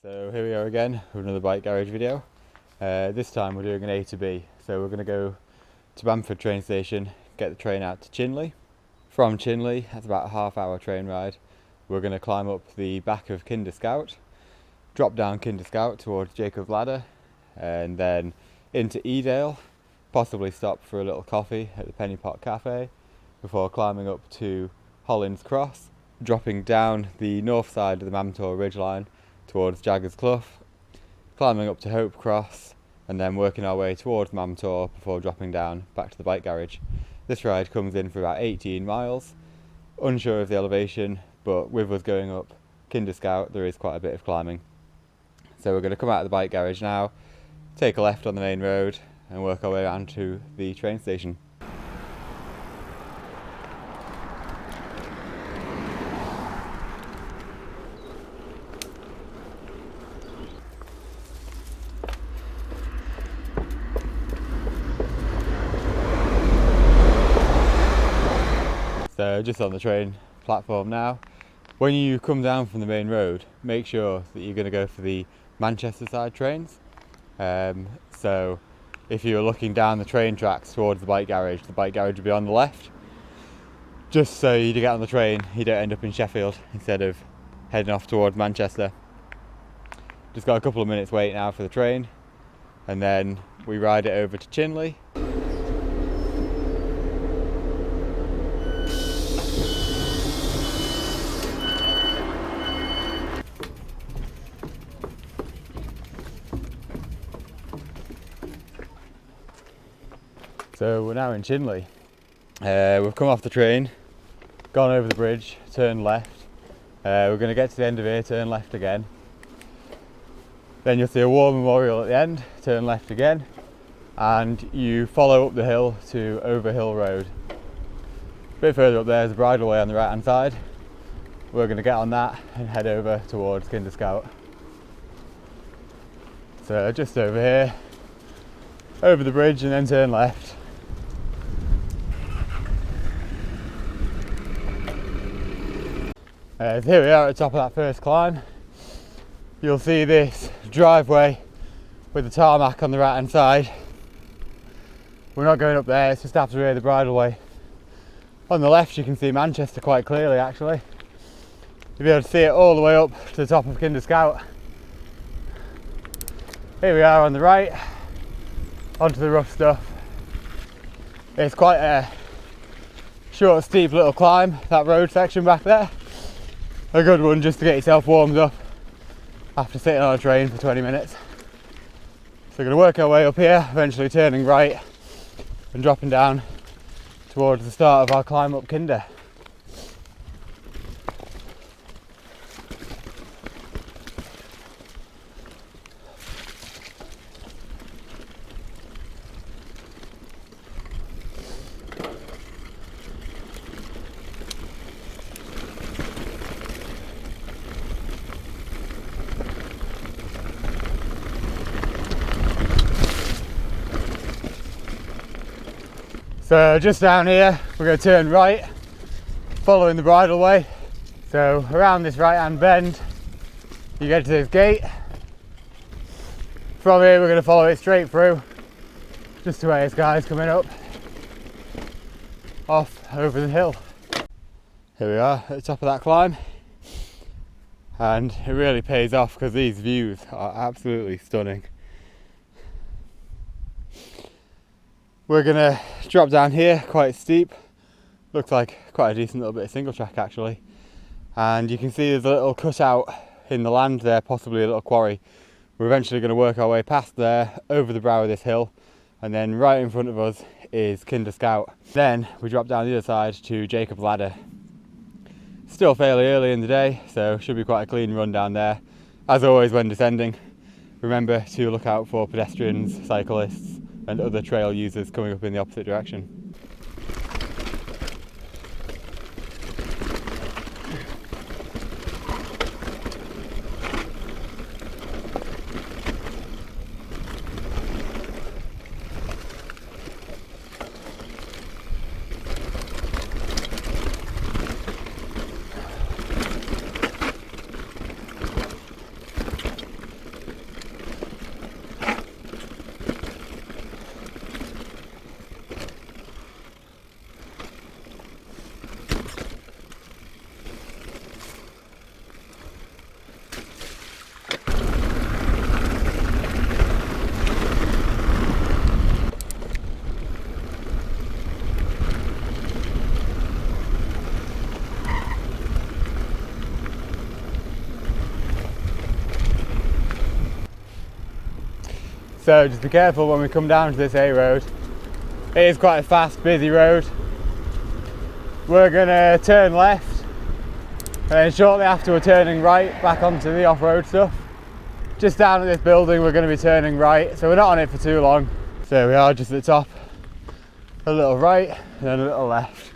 So here we are again with another bike garage video. This time we're doing an A to B. So we're going to go to Bamford train station, get the train out to Chinley. From Chinley, that's about a half-hour train ride. We're going to climb up the back of Kinder Scout, drop down Kinder Scout towards Jacob's Ladder, and then into Edale, possibly stop for a little coffee at the Penny Pot Cafe before climbing up to Hollin's Cross, dropping down the north side of the Mamtor Ridgeline towards Jaggers Clough, climbing up to Hope Cross, and then working our way towards Mamtor before dropping down back to the bike garage. This ride comes in for about 18 miles. Unsure of the elevation, but with us going up Kinder Scout there is quite a bit of climbing. So we're going to come out of the bike garage now, take a left on the main road and work our way around to the train station. So just on the train platform now. When you come down from the main road, make sure that you're going to go for the Manchester side trains. So if you're looking down the train tracks towards the bike garage will be on the left. Just so you get on the train, you don't end up in Sheffield instead of heading off towards Manchester. Just got a couple of minutes wait now for the train, and then we ride it over to Chinley. So we're now in Chinley. We've come off the train, gone over the bridge, turned left. We're going to get to the end of here, turn left again. Then you'll see a war memorial at the end, turn left again, and you follow up the hill to Overhill Road. A bit further up there is a bridleway on the right hand side. We're going to get on that and head over towards Kinder Scout. So just over here, over the bridge and then turn left. So here we are at the top of that first climb. You'll see this driveway with the tarmac on the right hand side. We're not going up there, it's just after here, the bridleway. On the left you can see Manchester quite clearly actually. You'll be able to see it all the way up to the top of Kinder Scout. Here we are on the right, onto the rough stuff. It's quite a short, steep little climb, that road section back there. A good one just to get yourself warmed up after sitting on a train for 20 minutes. So we're going to work our way up here, eventually turning right and dropping down towards the start of our climb up Kinder. So just down here, we're going to turn right, following the bridleway. So around this right hand bend, you get to this gate. From here, we're going to follow it straight through, just to where this guy's coming up, off over the hill. Here we are at the top of that climb. And it really pays off because these views are absolutely stunning. We're going to drop down here, quite steep. Looks like quite a decent little bit of single track actually. And you can see there's a little cutout in the land there, possibly a little quarry. We're eventually going to work our way past there, over the brow of this hill, and then right in front of us is Kinder Scout. Then we drop down the other side to Jacob's Ladder. Still fairly early in the day, so should be quite a clean run down there. As always when descending, remember to look out for pedestrians, cyclists and other trail users coming up in the opposite direction. So just be careful when we come down to this A road. It is quite a fast, busy road. We're gonna turn left, and then shortly after we're turning right back onto the off-road stuff. Just down at this building we're going to be turning right, so we're not on it for too long. So we are just at the top, a little right and then a little left.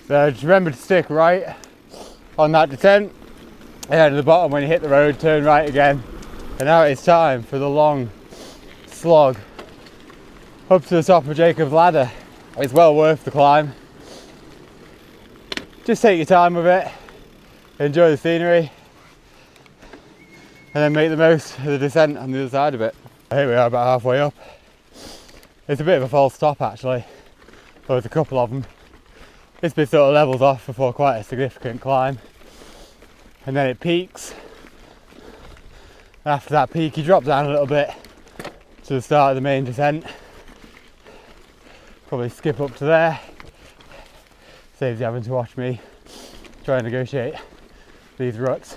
So just remember to stick right on that descent, and then at the bottom when you hit the road turn right again. And now it's time for the long slog up to the top of Jacob's Ladder. It's well worth the climb. Just take your time with it, enjoy the scenery, and then make the most of the descent on the other side of it. Here we are about halfway up. It's a bit of a false stop actually, well, there's a couple of them. This bit sort of levels off before quite a significant climb, and then it peaks. After that peak you drop down a little bit to the start of the main descent. Probably skip up to there. Saves you having to watch me try and negotiate these ruts.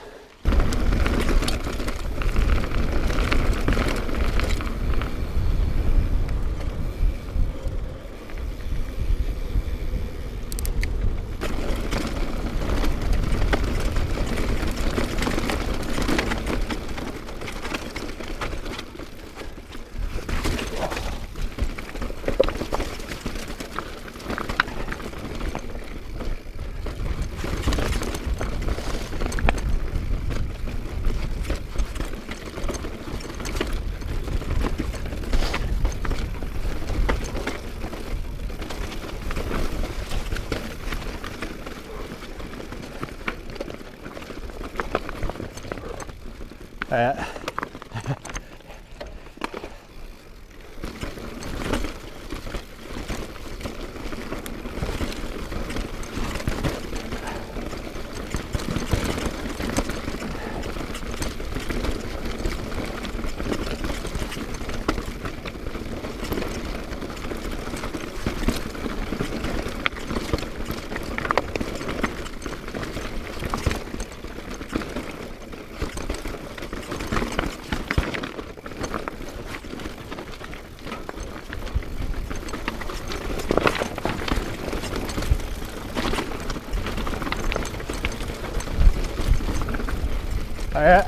Yeah.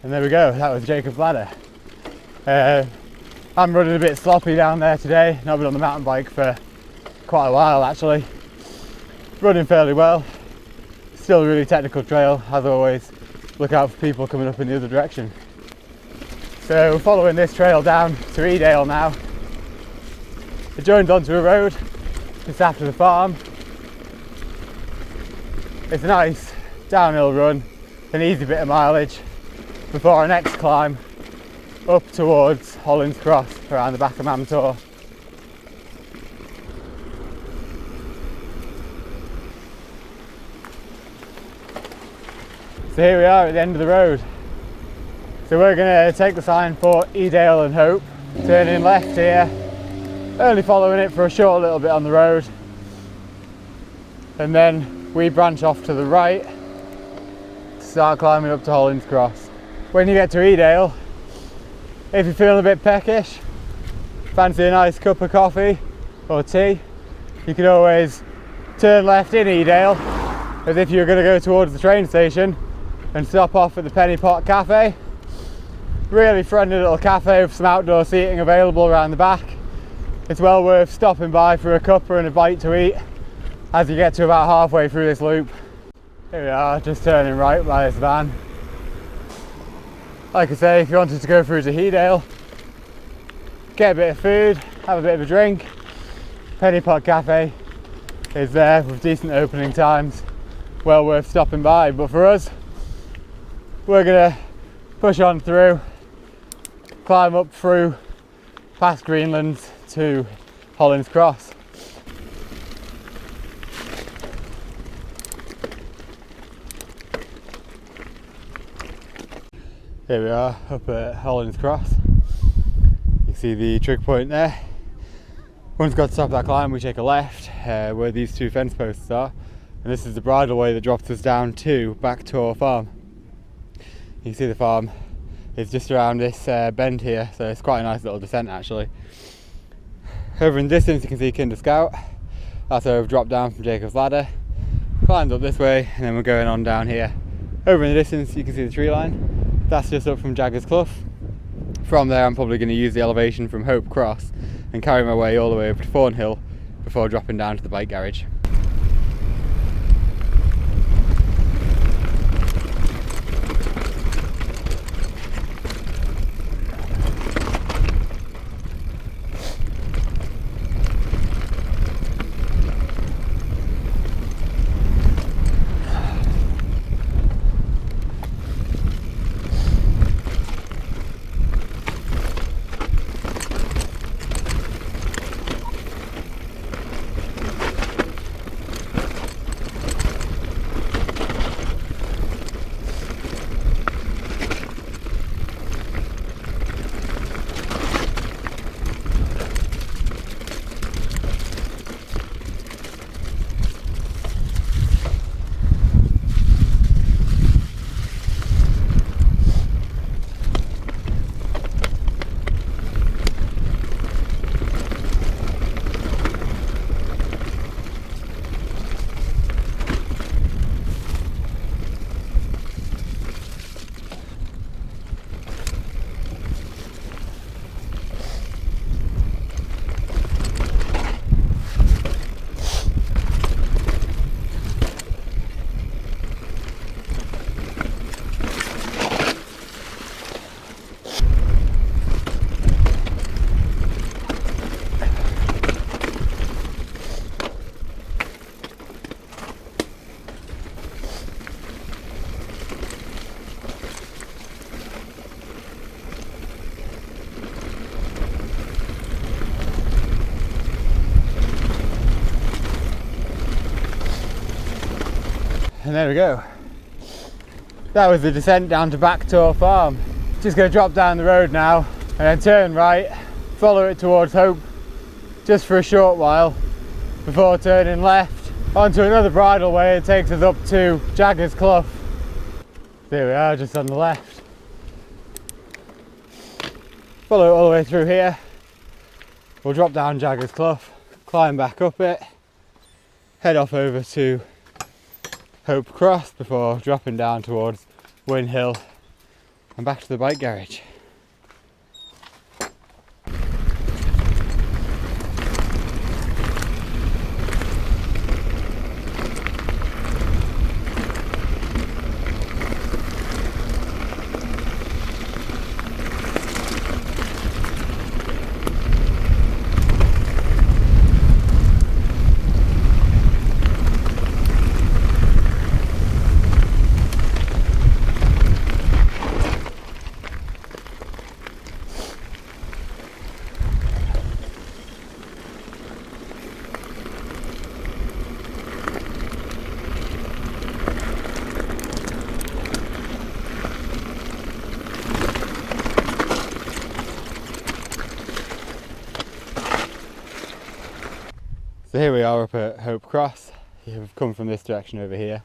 And there we go, that was Jacob's Ladder. I'm running a bit sloppy down there today. Not been on the mountain bike for quite a while actually. Running fairly well. Still a really technical trail, as always. Look out for people coming up in the other direction. So we're following this trail down to Edale now. It joins onto a road just after the farm. It's a nice downhill run, an easy bit of mileage before our next climb up towards Holland's Cross around the back of Mamtor. So here we are at the end of the road. So we're going to take the sign for Edale and Hope, turning left here, only following it for a short little bit on the road, and then we branch off to the right to start climbing up to Holland's Cross. When you get to Edale, if you're feeling a bit peckish, fancy a nice cup of coffee or tea, you can always turn left in Edale as if you're going to go towards the train station and stop off at the Penny Pot Cafe. Really friendly little cafe with some outdoor seating available around the back. It's well worth stopping by for a cuppa and a bite to eat as you get to about halfway through this loop. Here we are, just turning right by this van. Like I say, if you wanted to go through to Edale, get a bit of food, have a bit of a drink. Penny Pot Cafe is there with decent opening times, well worth stopping by. But for us, we're gonna push on through, climb up through past Greenlands to Holland's Cross. Here we are up at Holland's Cross. You can see the trig point there. Once we got to the top of that climb, we take a left where these two fence posts are, and this is the bridleway that drops us down back to our farm. You can see the farm is just around this bend here, so it's quite a nice little descent actually. Over in the distance you can see Kinder Scout. That's where we've dropped down from Jacob's Ladder, climbed up this way, and then we're going on down here. Over in the distance you can see the tree line. That's just up from Jaggers Clough. From there I'm probably going to use the elevation from Hope Cross and carry my way all the way up to Thornhill before dropping down to the bike garage. And there we go. That was the descent down to Backtor Farm. Just going to drop down the road now and then turn right, follow it towards Hope just for a short while before turning left onto another bridleway that takes us up to Jaggers Clough. There we are, just on the left. Follow it all the way through here. We'll drop down Jaggers Clough, climb back up it, head off over to Hope Cross before dropping down towards Win Hill and back to the bike garage. So here we are up at Hope Cross. We've come from this direction over here.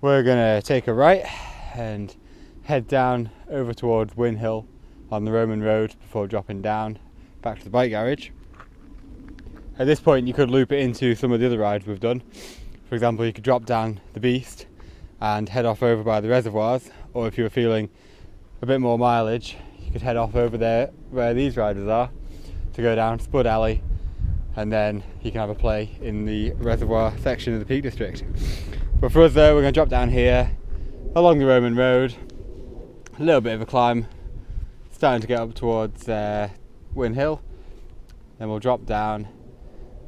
We're going to take a right and head down over towards Win Hill on the Roman Road before dropping down back to the bike garage. At this point you could loop it into some of the other rides we've done. For example, you could drop down the Beast and head off over by the reservoirs, or if you were feeling a bit more mileage you could head off over there where these riders are to go down Spud Alley, and then you can have a play in the reservoir section of the Peak District. But for us though, we're going to drop down here along the Roman Road, a little bit of a climb, starting to get up towards Win Hill, then we'll drop down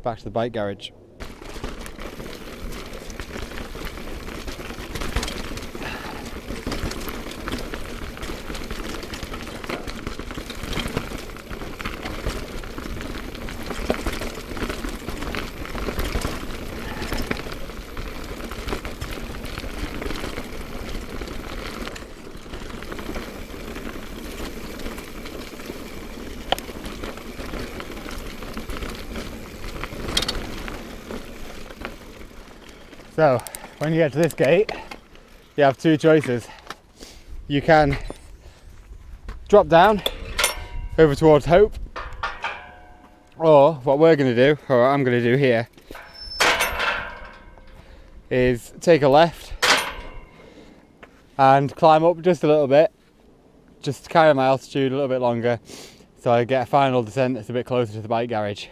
back to the bike garage. So when you get to this gate, you have two choices. You can drop down over towards Hope, or what we're going to do, or what I'm going to do here, is take a left and climb up just a little bit, just to carry my altitude a little bit longer, so I get a final descent that's a bit closer to the bike garage.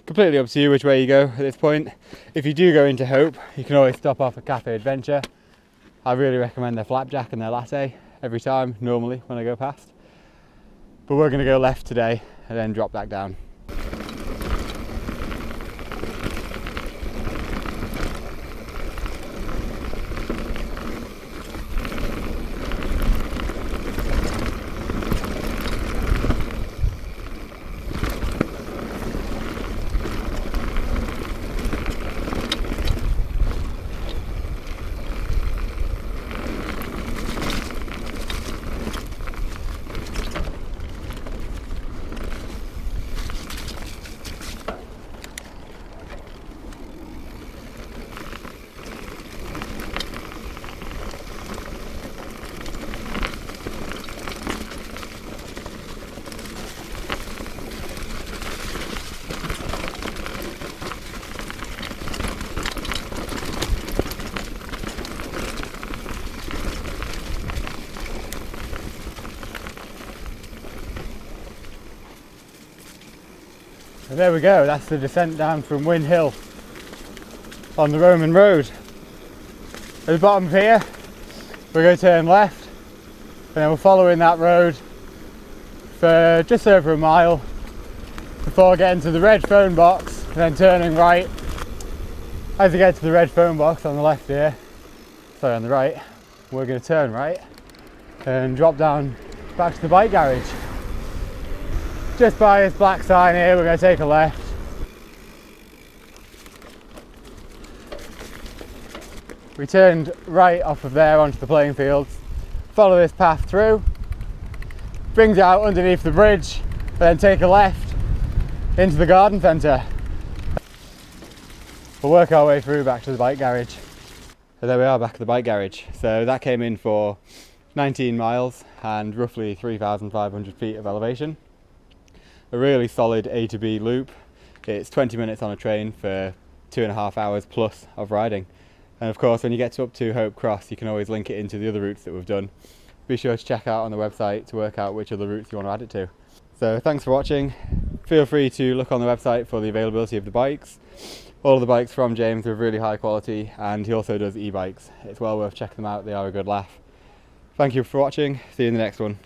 Completely up to you which way you go at this point. If you do go into Hope, you can always stop off at Cafe Adventure. I really recommend their flapjack and their latte every time, normally, when I go past. But we're going to go left today and then drop back down. And there we go, that's the descent down from Win Hill on the Roman road. At the bottom of here, we're going to turn left, and then we're following that road for just over a mile before getting to the red phone box, and then turning right. As you get to the red phone box on the left here, sorry, on the right, we're going to turn right and drop down back to the bike garage. Just by this black sign here, we're going to take a left. We turned right off of there onto the playing fields, follow this path through, brings you out underneath the bridge, and then take a left into the garden centre. We'll work our way through back to the bike garage. So there we are, back at the bike garage. So that came in for 19 miles and roughly 3,500 feet of elevation. A really solid A to B loop. It's 20 minutes on a train for 2.5 hours plus of riding. And of course, when you get up to Hope Cross, you can always link it into the other routes that we've done. Be sure to check out on the website to work out which other routes you want to add it to. So thanks for watching. Feel free to look on the website for the availability of the bikes. All of the bikes from James are really high quality, and he also does e-bikes. It's well worth checking them out, they are a good laugh. Thank you for watching, see you in the next one.